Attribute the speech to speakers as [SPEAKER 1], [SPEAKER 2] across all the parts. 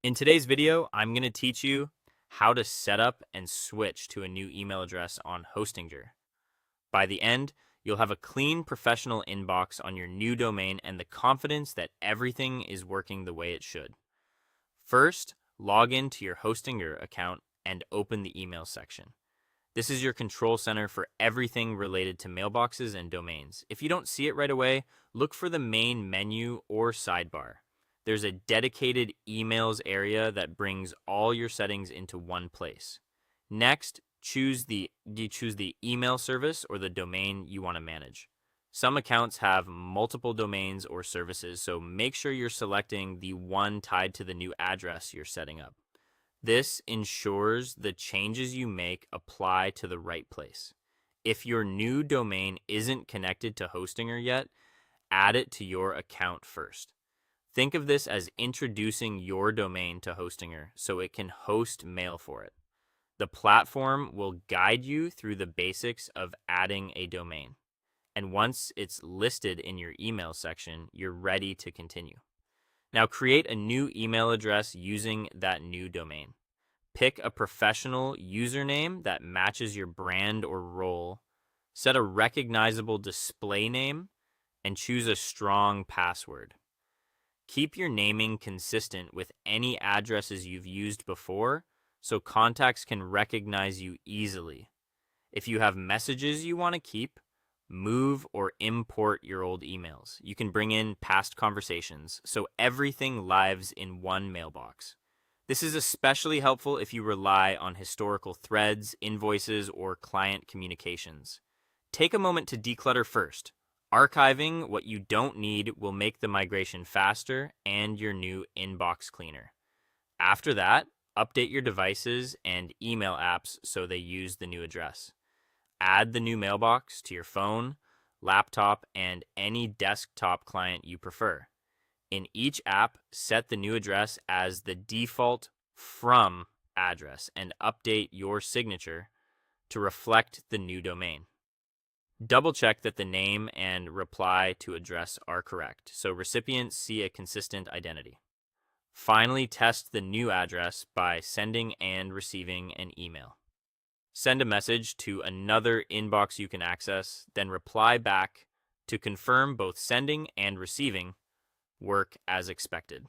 [SPEAKER 1] In today's video, I'm going to teach you how to set up and switch to a new email address on Hostinger. By the end, you'll have a clean professional inbox on your new domain and the confidence that everything is working the way it should. First, log into your Hostinger account and open the email section. This is your control center for everything related to mailboxes and domains. If you don't see it right away, look for the main menu or sidebar. There's a dedicated emails area that brings all your settings into one place. Next, choose the email service or the domain you want to manage. Some accounts have multiple domains or services, so make sure you're selecting the one tied to the new address you're setting up. This ensures the changes you make apply to the right place. If your new domain isn't connected to Hostinger yet, add it to your account first. Think of this as introducing your domain to Hostinger so it can host mail for it. The platform will guide you through the basics of adding a domain. And once it's listed in your email section, you're ready to continue. Now create a new email address using that new domain. Pick a professional username that matches your brand or role. Set a recognizable display name and choose a strong password. Keep your naming consistent with any addresses you've used before so contacts can recognize you easily. If you have messages you want to keep, move or import your old emails. You can bring in past conversations so everything lives in one mailbox. This is especially helpful if you rely on historical threads, invoices, or client communications. Take a moment to declutter first. Archiving what you don't need will make the migration faster and your new inbox cleaner. After that, update your devices and email apps so they use the new address. Add the new mailbox to your phone, laptop, and any desktop client you prefer. In each app, set the new address as the default from address and update your signature to reflect the new domain. Double check that the name and reply to address are correct so recipients see a consistent identity. Finally, test the new address by sending and receiving an email. Send a message to another inbox you can access, then reply back to confirm both sending and receiving work as expected.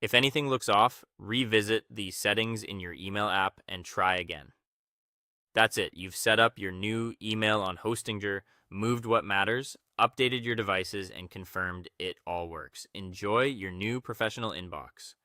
[SPEAKER 1] If anything looks off, revisit the settings in your email app and try again. That's it. You've set up your new email on Hostinger, moved what matters, updated your devices, and confirmed it all works. Enjoy your new professional inbox.